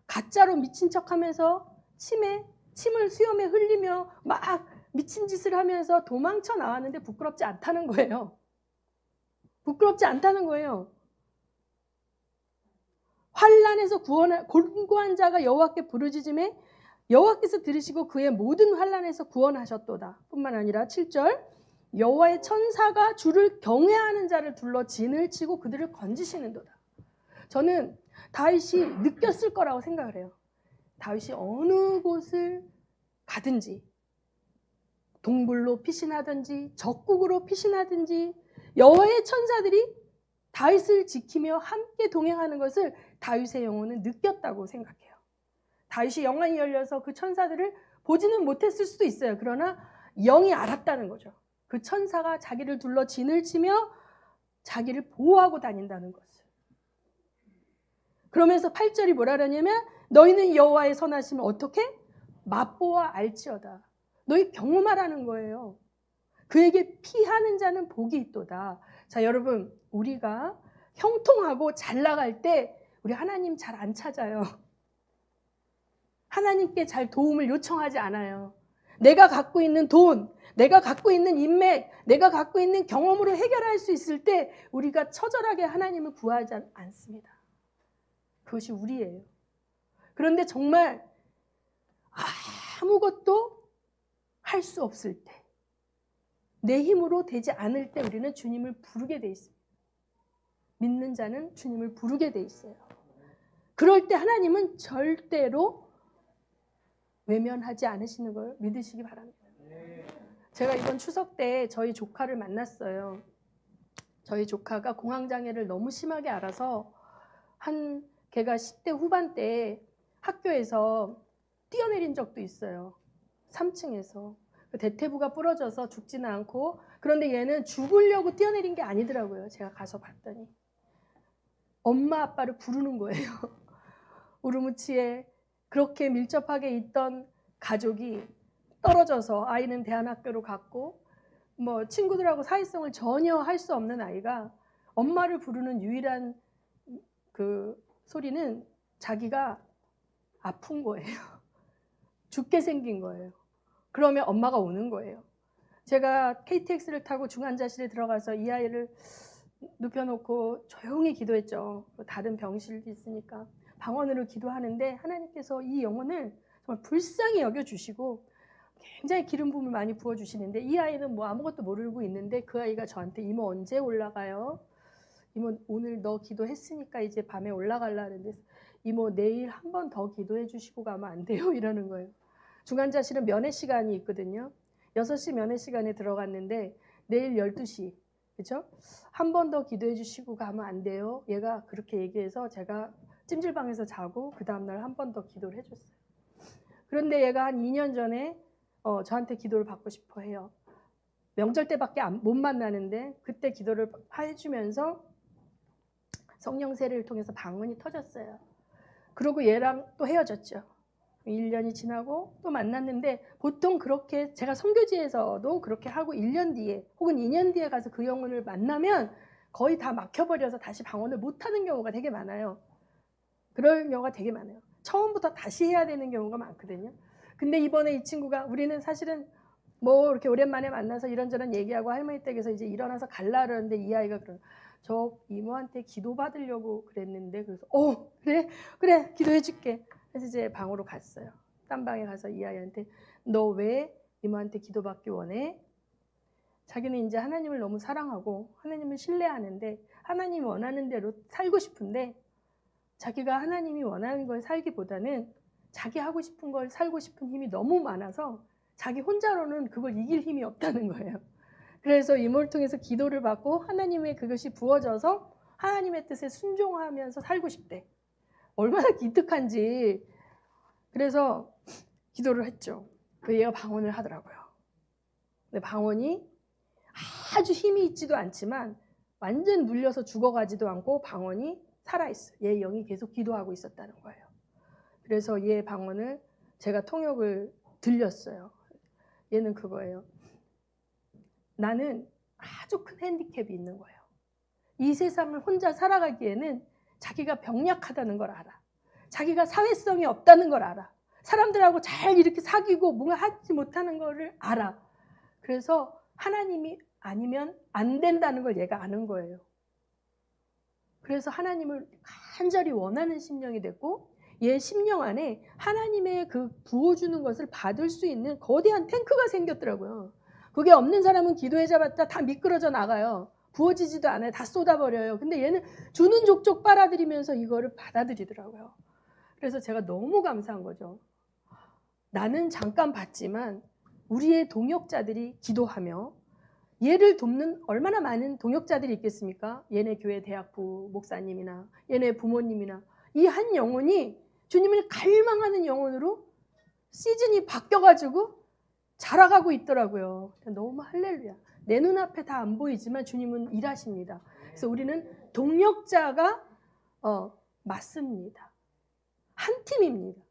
가짜로 미친 척하면서 침을 수염에 흘리며 막 미친 짓을 하면서 도망쳐 나왔는데 부끄럽지 않다는 거예요. 부끄럽지 않다는 거예요. 환난에서 곤고한 자가 여호와께 부르짖음에 여호와께서 들으시고 그의 모든 환난에서 구원하셨도다. 뿐만 아니라 7절 여호와의 천사가 주를 경외하는 자를 둘러 진을 치고 그들을 건지시는도다. 저는 다윗이 느꼈을 거라고 생각을 해요. 다윗이 어느 곳을 가든지 동굴로 피신하든지 적국으로 피신하든지 여호와의 천사들이 다윗을 지키며 함께 동행하는 것을 다윗의 영혼은 느꼈다고 생각해요. 다윗이 영안이 열려서 그 천사들을 보지는 못했을 수도 있어요. 그러나 영이 알았다는 거죠. 그 천사가 자기를 둘러 진을 치며 자기를 보호하고 다닌다는 것을. 그러면서 8절이 뭐라 그러냐면 너희는 여호와의 선하심을 어떻게? 맛보아 알지어다. 너희 경험하라는 거예요. 그에게 피하는 자는 복이 있도다. 자, 여러분, 우리가 형통하고 잘 나갈 때 우리 하나님 잘 안 찾아요. 하나님께 잘 도움을 요청하지 않아요. 내가 갖고 있는 돈, 내가 갖고 있는 인맥, 내가 갖고 있는 경험으로 해결할 수 있을 때 우리가 처절하게 하나님을 구하지 않습니다. 그것이 우리예요. 그런데 정말 아무것도 할 수 없을 때, 내 힘으로 되지 않을 때 우리는 주님을 부르게 돼 있습니다. 믿는 자는 주님을 부르게 돼 있어요. 그럴 때 하나님은 절대로 외면하지 않으시는 걸 믿으시기 바랍니다. 제가 이번 추석 때 저희 조카를 만났어요. 저희 조카가 공황장애를 너무 심하게 앓아서 걔가 10대 후반때 학교에서 뛰어내린 적도 있어요. 3층에서. 대퇴부가 부러져서 죽지는 않고, 그런데 얘는 죽으려고 뛰어내린 게 아니더라고요. 제가 가서 봤더니 엄마 아빠를 부르는 거예요. 우르무치에 그렇게 밀접하게 있던 가족이 떨어져서 아이는 대안학교로 갔고 뭐 친구들하고 사회성을 전혀 할 수 없는 아이가 엄마를 부르는 유일한 그 소리는 자기가 아픈 거예요. 죽게 생긴 거예요. 그러면 엄마가 오는 거예요. 제가 KTX를 타고 중환자실에 들어가서 이 아이를 눕혀놓고 조용히 기도했죠. 다른 병실도 있으니까 방언으로 기도하는데 하나님께서 이 영혼을 정말 불쌍히 여겨주시고 굉장히 기름 부음을 많이 부어주시는데, 이 아이는 뭐 아무것도 모르고 있는데 그 아이가 저한테 이모 언제 올라가요? 이모 오늘 너 기도했으니까 이제 밤에 올라가려는데 이모 내일 한 번 더 기도해 주시고 가면 안 돼요? 이러는 거예요. 중환자실은 면회 시간이 있거든요. 6시 면회 시간에 들어갔는데 내일 12시, 그렇죠? 한 번 더 기도해 주시고 가면 안 돼요? 얘가 그렇게 얘기해서 제가 찜질방에서 자고 그 다음날 한 번 더 기도를 해줬어요. 그런데 얘가 한 2년 전에 저한테 기도를 받고 싶어 해요. 명절 때밖에 못 만나는데 그때 기도를 해주면서 성령 세례를 통해서 방언이 터졌어요. 그리고 얘랑 또 헤어졌죠. 1년이 지나고 또 만났는데, 보통 그렇게 제가 선교지에서도 그렇게 하고 1년 뒤에 혹은 2년 뒤에 가서 그 영혼을 만나면 거의 다 막혀버려서 다시 방언을 못하는 경우가 되게 많아요. 그럴 경우가 되게 많아요. 처음부터 다시 해야 되는 경우가 많거든요. 근데 이번에 이 친구가, 우리는 사실은 뭐 이렇게 오랜만에 만나서 이런저런 얘기하고 할머니 댁에서 이제 일어나서 갈라 그러는데 이 아이가 저 이모한테 기도 받으려고 그랬는데, 그래서 그래 기도해 줄게. 그래서 이제 방으로 갔어요. 딴 방에 가서 이 아이한테 너 왜 이모한테 기도받기 원해? 자기는 이제 하나님을 너무 사랑하고 하나님을 신뢰하는데 하나님이 원하는 대로 살고 싶은데, 자기가 하나님이 원하는 걸 살기보다는 자기 하고 싶은 걸 살고 싶은 힘이 너무 많아서 자기 혼자로는 그걸 이길 힘이 없다는 거예요. 그래서 이모를 통해서 기도를 받고 하나님의 그것이 부어져서 하나님의 뜻에 순종하면서 살고 싶대. 얼마나 기특한지. 그래서 기도를 했죠. 얘가 방언을 하더라고요. 근데 방언이 아주 힘이 있지도 않지만 완전 눌려서 죽어가지도 않고 방언이 살아있어요. 얘 영이 계속 기도하고 있었다는 거예요. 그래서 얘 방언을 제가 통역을 들렸어요. 얘는 그거예요. 나는 아주 큰 핸디캡이 있는 거예요. 이 세상을 혼자 살아가기에는 자기가 병약하다는 걸 알아. 자기가 사회성이 없다는 걸 알아. 사람들하고 잘 이렇게 사귀고 뭔가 하지 못하는 거를 알아. 그래서 하나님이 아니면 안 된다는 걸 얘가 아는 거예요. 그래서 하나님을 간절히 원하는 심령이 됐고, 얘 심령 안에 하나님의 그 부어주는 것을 받을 수 있는 거대한 탱크가 생겼더라고요. 그게 없는 사람은 기도해잡았다 다 미끄러져 나가요. 부어지지도 않아요. 다 쏟아버려요. 근데 얘는 주는 족족 빨아들이면서 이거를 받아들이더라고요. 그래서 제가 너무 감사한 거죠. 나는 잠깐 봤지만 우리의 동역자들이 기도하며 얘를 돕는 얼마나 많은 동역자들이 있겠습니까? 얘네 교회 대학부 목사님이나 얘네 부모님이나 이 한 영혼이 주님을 갈망하는 영혼으로 시즌이 바뀌어가지고 자라가고 있더라고요. 너무 할렐루야. 내 눈앞에 다 안 보이지만 주님은 일하십니다. 그래서 우리는 동역자가 맞습니다. 한 팀입니다.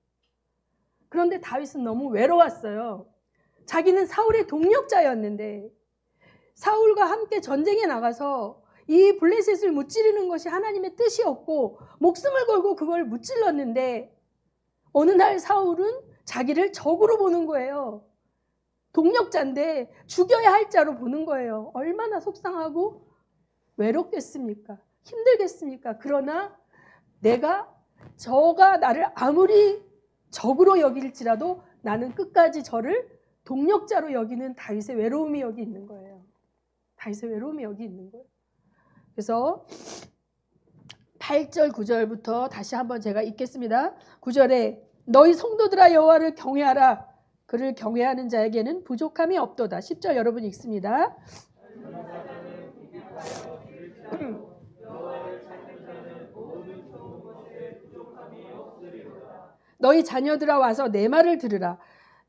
그런데 다윗은 너무 외로웠어요. 자기는 사울의 동역자였는데 사울과 함께 전쟁에 나가서 이 블레셋을 무찌르는 것이 하나님의 뜻이었고 목숨을 걸고 그걸 무찔렀는데 어느 날 사울은 자기를 적으로 보는 거예요. 동역자인데 죽여야 할 자로 보는 거예요. 얼마나 속상하고 외롭겠습니까? 힘들겠습니까? 그러나 저가 나를 아무리 적으로 여길지라도 나는 끝까지 저를 동력자로 여기는 다윗의 외로움이 여기 있는 거예요. 다윗의 외로움이 여기 있는 거예요. 그래서 8절 9절부터 다시 한번 제가 읽겠습니다. 9절에 너희 성도들아 여호와를 경외하라. 그를 경외하는 자에게는 부족함이 없도다. 10절 여러분 읽습니다. 너희 자녀들아 와서 내 말을 들으라.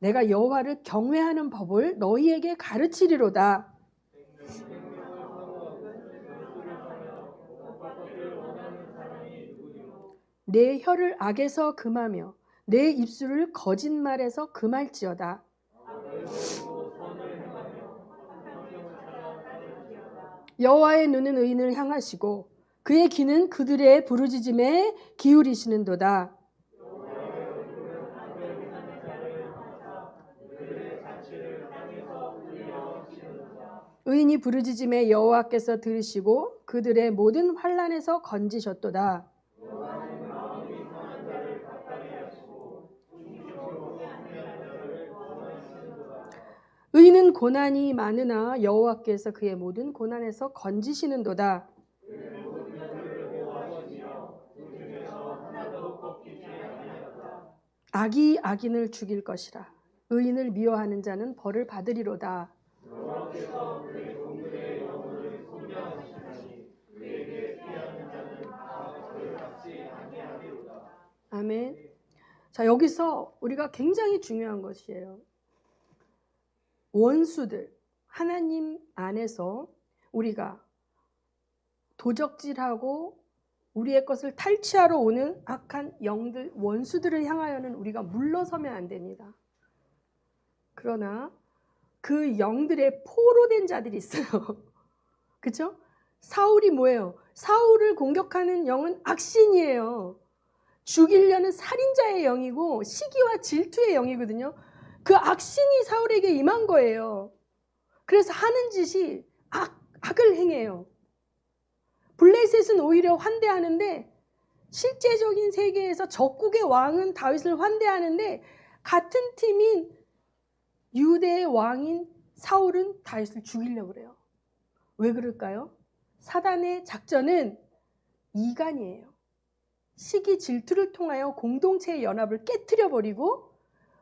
내가 여호와를 경외하는 법을 너희에게 가르치리로다. 내 혀를 악에서 금하며 내 입술을 거짓말에서 금할지어다. 여호와의 눈은 의인을 향하시고 그의 귀는 그들의 부르짖음에 기울이시는도다. 의인이 부르짖음에 여호와께서 들으시고 그들의 모든 환난에서 건지셨도다. 의인은 고난이 많으나 여호와께서 그의 모든 고난에서 건지시는도다. 악이 악인을 죽일 것이라. 의인을 미워하는 자는 벌을 받으리로다. 아멘. 자, 여기서 우리가 굉장히 중요한 것이에요. 원수들, 하나님 안에서 우리가 도적질하고 우리의 것을 탈취하러 오는 악한 영들, 원수들을 향하여는 우리가 물러서면 안 됩니다. 그러나 그 영들의 포로된 자들이 있어요. 그렇죠? 사울이 뭐예요? 사울을 공격하는 영은 악신이에요. 죽이려는 살인자의 영이고 시기와 질투의 영이거든요. 그 악신이 사울에게 임한 거예요. 그래서 하는 짓이 악을 행해요. 블레셋은 오히려 환대하는데 실제적인 세계에서 적국의 왕은 다윗을 환대하는데 같은 팀인 유대의 왕인 사울은 다윗을 죽이려고 그래요. 왜 그럴까요? 사단의 작전은 이간이에요. 시기 질투를 통하여 공동체의 연합을 깨트려 버리고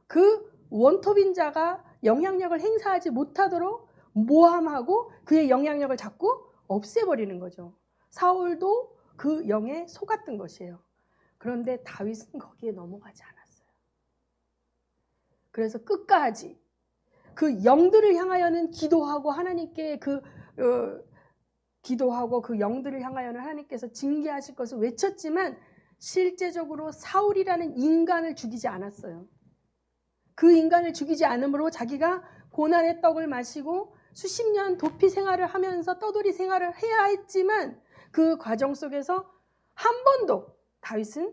그 원톱인 자가 영향력을 행사하지 못하도록 모함하고 그의 영향력을 잡고 없애버리는 거죠. 사울도 그 영에 속았던 것이에요. 그런데 다윗은 거기에 넘어가지 않았어요. 그래서 끝까지 그 영들을 향하여는 기도하고 하나님께 기도하고 그 영들을 향하여는 하나님께서 징계하실 것을 외쳤지만 실제적으로 사울이라는 인간을 죽이지 않았어요. 그 인간을 죽이지 않으므로 자기가 고난의 떡을 마시고 수십 년 도피 생활을 하면서 떠돌이 생활을 해야 했지만 그 과정 속에서 한 번도 다윗은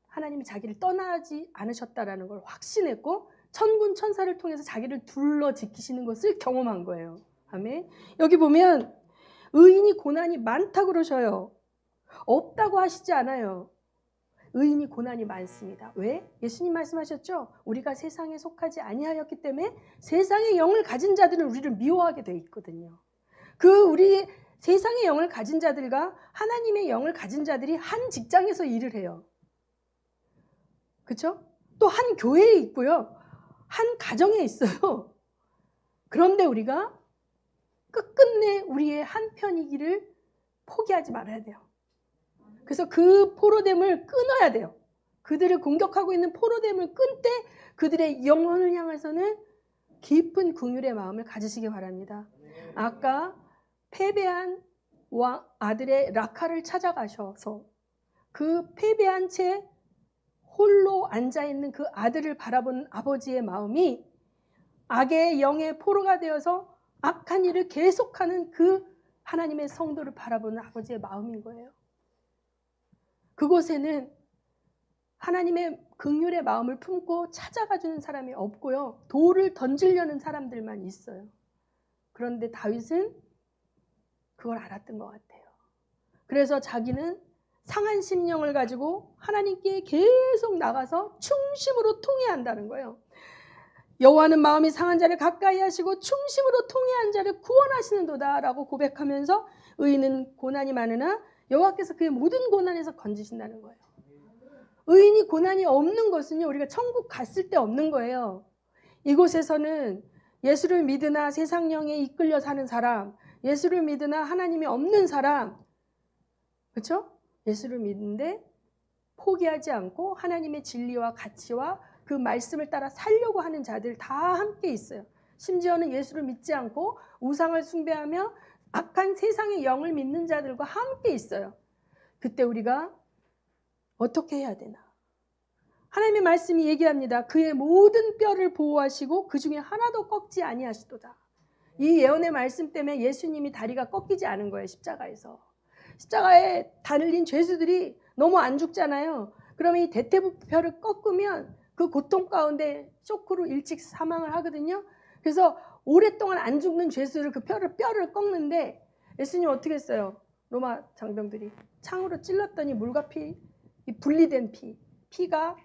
하나님이 자기를 떠나지 않으셨다라는 걸 확신했고 천군 천사를 통해서 자기를 둘러 지키시는 것을 경험한 거예요. 아멘. 여기 보면 의인이 고난이 많다고 그러셔요. 없다고 하시지 않아요. 의인이 고난이 많습니다. 왜? 예수님 말씀하셨죠? 우리가 세상에 속하지 아니하였기 때문에 세상의 영을 가진 자들은 우리를 미워하게 돼 있거든요. 우리 세상의 영을 가진 자들과 하나님의 영을 가진 자들이 한 직장에서 일을 해요. 그렇죠? 또 한 교회에 있고요. 한 가정에 있어요. 그런데 우리가 끝끝내 우리의 한편이기를 포기하지 말아야 돼요. 그래서 그 포로됨을 끊어야 돼요. 그들을 공격하고 있는 포로됨을 끊 때 그들의 영혼을 향해서는 깊은 긍휼의 마음을 가지시기 바랍니다. 아까 패배한 아들의 라카를 찾아가셔서 그 패배한 채 홀로 앉아있는 그 아들을 바라보는 아버지의 마음이 악의 영의 포로가 되어서 악한 일을 계속하는 그 하나님의 성도를 바라보는 아버지의 마음인 거예요. 그곳에는 하나님의 긍휼의 마음을 품고 찾아가주는 사람이 없고요. 돌을 던지려는 사람들만 있어요. 그런데 다윗은 그걸 알았던 것 같아요. 그래서 자기는 상한 심령을 가지고 하나님께 계속 나가서 충심으로 통회한다는 거예요. 여호와는 마음이 상한 자를 가까이 하시고 충심으로 통회한 자를 구원하시는도다 라고 고백하면서 의인은 고난이 많으나 여호와께서 그의 모든 고난에서 건지신다는 거예요. 의인이 고난이 없는 것은요, 우리가 천국 갔을 때 없는 거예요. 이곳에서는 예수를 믿으나 세상 영에 이끌려 사는 사람, 예수를 믿으나 하나님이 없는 사람, 그렇죠? 예수를 믿는데 포기하지 않고 하나님의 진리와 가치와 그 말씀을 따라 살려고 하는 자들 다 함께 있어요. 심지어는 예수를 믿지 않고 우상을 숭배하며 악한 세상의 영을 믿는 자들과 함께 있어요. 그때 우리가 어떻게 해야 되나? 하나님의 말씀이 얘기합니다. 그의 모든 뼈를 보호하시고 그 중에 하나도 꺾지 아니하시도다. 이 예언의 말씀 때문에 예수님이 다리가 꺾이지 않은 거예요. 십자가에서. 십자가에 달린 죄수들이 너무 안 죽잖아요. 그러면 이 대퇴부뼈를 꺾으면 그 고통 가운데 쇼크로 일찍 사망을 하거든요. 그래서 오랫동안 안 죽는 죄수를 그 뼈를 꺾는데 예수님 어떻게 했어요? 로마 장병들이 창으로 찔렀더니 물과 피, 이 분리된 피가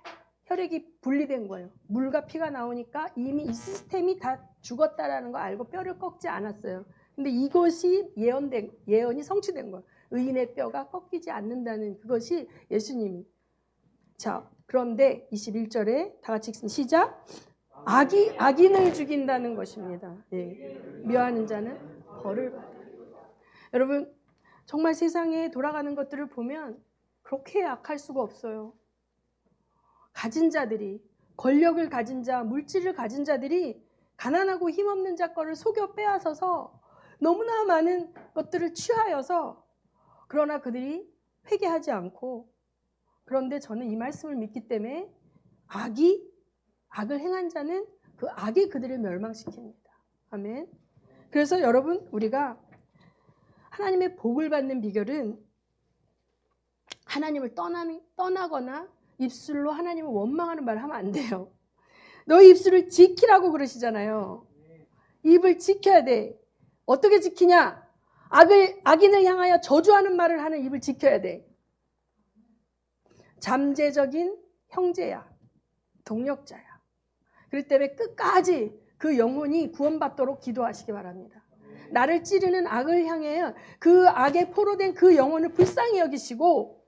혈액이 분리된 거예요. 물과 피가 나오니까 이미 이 시스템이 다 죽었다라는 거 알고 뼈를 꺾지 않았어요. 근데 이것이 예언이 성취된 거예요. 의인의 뼈가 꺾이지 않는다는 그것이 예수님이. 자, 그런데 21절에 다 같이 읽습니다. 시작. 악인을 죽인다는 것입니다. 예. 묘하는 자는 벌을 받아요. 여러분, 정말 세상에 돌아가는 것들을 보면 그렇게 악할 수가 없어요. 가진 자들이, 권력을 가진 자, 물질을 가진 자들이 가난하고 힘없는 자 거를 속여 빼앗아서 너무나 많은 것들을 취하여서, 그러나 그들이 회개하지 않고, 그런데 저는 이 말씀을 믿기 때문에 악을 행한 자는 그 악이 그들을 멸망시킵니다. 아멘. 그래서 여러분, 우리가 하나님의 복을 받는 비결은 하나님을 떠나거나 입술로 하나님을 원망하는 말을 하면 안 돼요. 너희 입술을 지키라고 그러시잖아요. 입을 지켜야 돼. 어떻게 지키냐? 악인을 향하여 저주하는 말을 하는 입을 지켜야 돼. 잠재적인 형제야, 동력자야. 그렇기 때문에 끝까지 그 영혼이 구원받도록 기도하시기 바랍니다. 나를 찌르는 악을 향해 그 악에 포로된 그 영혼을 불쌍히 여기시고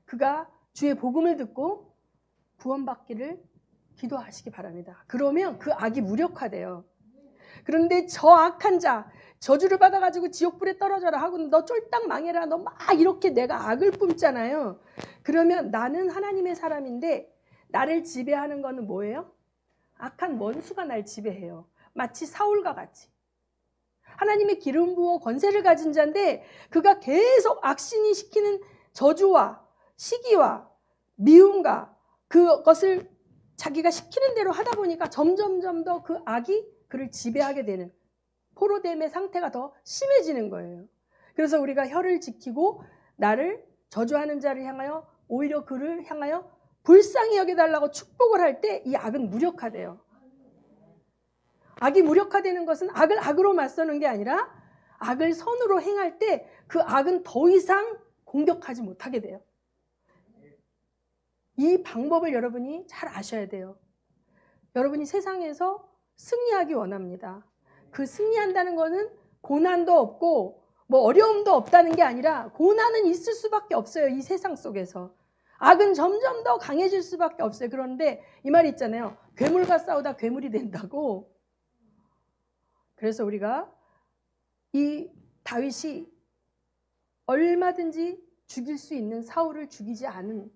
그가 주의 복음을 듣고 구원받기를 기도하시기 바랍니다. 그러면 그 악이 무력화돼요. 그런데 저 악한 자, 저주를 받아가지고 지옥불에 떨어져라 하고 너 쫄딱 망해라, 너 막 이렇게 내가 악을 뿜잖아요. 그러면 나는 하나님의 사람인데 나를 지배하는 거는 뭐예요? 악한 원수가 날 지배해요. 마치 사울과 같이. 하나님의 기름 부어 권세를 가진 자인데 그가 계속 악신이 시키는 저주와 시기와 미움과 그것을 자기가 시키는 대로 하다 보니까 점점 더 그 악이 그를 지배하게 되는 포로됨의 상태가 더 심해지는 거예요. 그래서 우리가 혀를 지키고 나를 저주하는 자를 향하여 오히려 그를 향하여 불쌍히 여겨달라고 축복을 할 때 이 악은 무력화돼요. 악이 무력화되는 것은 악을 악으로 맞서는 게 아니라 악을 선으로 행할 때 그 악은 더 이상 공격하지 못하게 돼요. 이 방법을 여러분이 잘 아셔야 돼요. 여러분이 세상에서 승리하기 원합니다. 그 승리한다는 것은 고난도 없고 뭐 어려움도 없다는 게 아니라 고난은 있을 수밖에 없어요. 이 세상 속에서. 악은 점점 더 강해질 수밖에 없어요. 그런데 이 말이 있잖아요. 괴물과 싸우다 괴물이 된다고. 그래서 우리가 이 다윗이 얼마든지 죽일 수 있는 사울을 죽이지 않은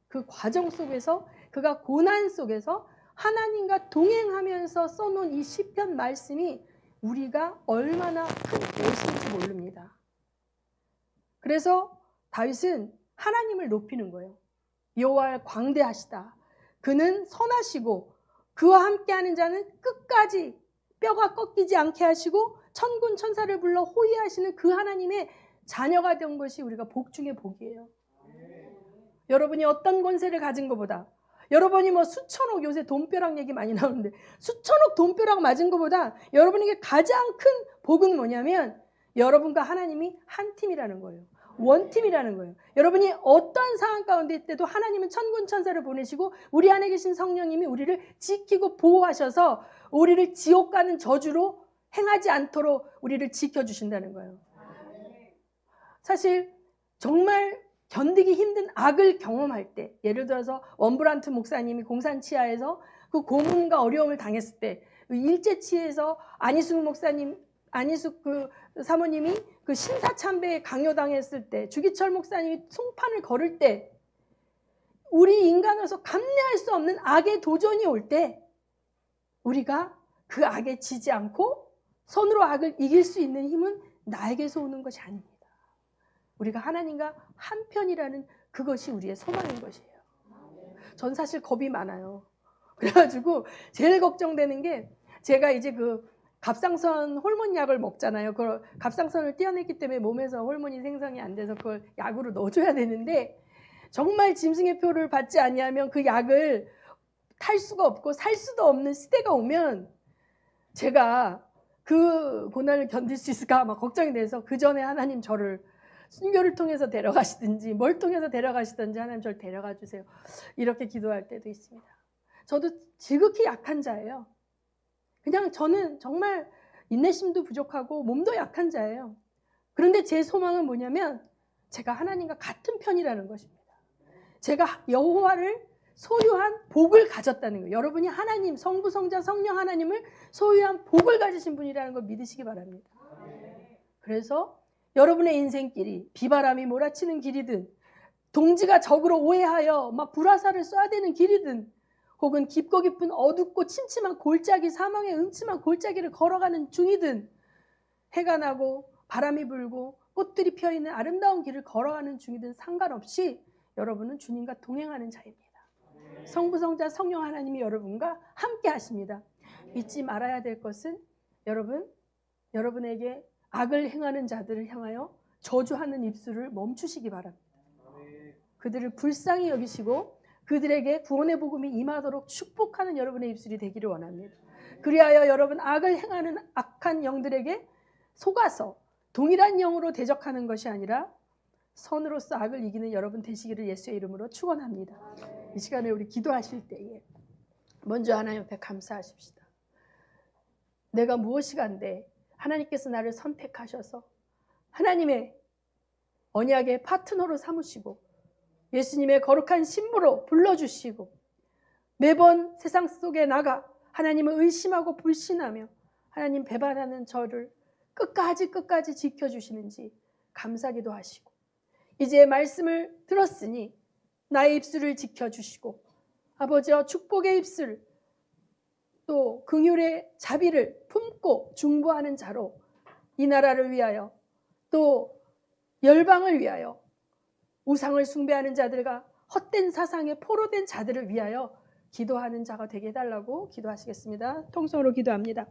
그 과정 속에서 그가 고난 속에서 하나님과 동행하면서 써놓은 이 시편 말씀이 우리가 얼마나 큰 것인지 모릅니다. 그래서 다윗은 하나님을 높이는 거예요. 여호와 광대하시다. 그는 선하시고 그와 함께하는 자는 끝까지 뼈가 꺾이지 않게 하시고 천군 천사를 불러 호위하시는 그 하나님의 자녀가 된 것이 우리가 복 중에 복이에요. 여러분이 어떤 권세를 가진 것보다, 여러분이 뭐 수천억, 요새 돈벼락 얘기 많이 나오는데 수천억 돈벼락 맞은 것보다 여러분에게 가장 큰 복은 뭐냐면 여러분과 하나님이 한 팀이라는 거예요. 원팀이라는 거예요. 여러분이 어떠한 상황 가운데 있을 때도 하나님은 천군 천사를 보내시고 우리 안에 계신 성령님이 우리를 지키고 보호하셔서 우리를 지옥 가는 저주로 행하지 않도록 우리를 지켜주신다는 거예요. 사실 정말 견디기 힘든 악을 경험할 때, 예를 들어서 원브란트 목사님이 공산 치하에서 그 고문과 어려움을 당했을 때, 일제치에서 안희숙 그 사모님이 그 신사참배에 강요당했을 때, 주기철 목사님이 송판을 걸을 때, 우리 인간으로서 감내할 수 없는 악의 도전이 올 때 우리가 그 악에 지지 않고 손으로 악을 이길 수 있는 힘은 나에게서 오는 것이 아닙니다. 우리가 하나님과 한편이라는 그것이 우리의 소망인 것이에요. 전 사실 겁이 많아요. 그래가지고 제일 걱정되는 게, 제가 이제 그 갑상선 호르몬 약을 먹잖아요. 그 갑상선을 떼어냈기 때문에 몸에서 호르몬이 생성이 안 돼서 그걸 약으로 넣어줘야 되는데, 정말 짐승의 표를 받지 아니하면 그 약을 탈 수가 없고 살 수도 없는 시대가 오면 제가 그 고난을 견딜 수 있을까 막 걱정이 돼서, 그 전에 하나님 저를 순교를 통해서 데려가시든지 뭘 통해서 데려가시든지 하나님 저를 데려가 주세요, 이렇게 기도할 때도 있습니다. 저도 지극히 약한 자예요. 그냥 저는 정말 인내심도 부족하고 몸도 약한 자예요. 그런데 제 소망은 뭐냐면 제가 하나님과 같은 편이라는 것입니다. 제가 여호와를 소유한 복을 가졌다는 거예요. 여러분이 하나님, 성부, 성자, 성령 하나님을 소유한 복을 가지신 분이라는 걸 믿으시기 바랍니다. 그래서 여러분의 인생길이 비바람이 몰아치는 길이든, 동지가 적으로 오해하여 막 불화살을 쏴야 되는 길이든, 혹은 깊고 깊은 어둡고 침침한 골짜기, 사망의 음침한 골짜기를 걸어가는 중이든, 해가 나고 바람이 불고 꽃들이 펴있는 아름다운 길을 걸어가는 중이든 상관없이 여러분은 주님과 동행하는 자입니다. 성부, 성자, 성령 하나님이 여러분과 함께 하십니다. 잊지 말아야 될 것은, 여러분에게 악을 행하는 자들을 향하여 저주하는 입술을 멈추시기 바랍니다. 그들을 불쌍히 여기시고 그들에게 구원의 복음이 임하도록 축복하는 여러분의 입술이 되기를 원합니다. 그리하여 여러분 악을 행하는 악한 영들에게 속아서 동일한 영으로 대적하는 것이 아니라 선으로서 악을 이기는 여러분 되시기를 예수의 이름으로 축원합니다. 이 시간에 우리 기도하실 때에 먼저 하나님 앞에 감사하십시다. 내가 무엇이 간데 하나님께서 나를 선택하셔서 하나님의 언약의 파트너로 삼으시고 예수님의 거룩한 신부로 불러주시고 매번 세상 속에 나가 하나님을 의심하고 불신하며 하나님 배반하는 저를 끝까지 지켜주시는지 감사기도 하시고, 이제 말씀을 들었으니 나의 입술을 지켜주시고 아버지와 축복의 입술 또 긍휼의 자비를 품고 중보하는 자로 이 나라를 위하여 또 열방을 위하여 우상을 숭배하는 자들과 헛된 사상에 포로된 자들을 위하여 기도하는 자가 되게 해달라고 기도하시겠습니다. 통성으로 기도합니다.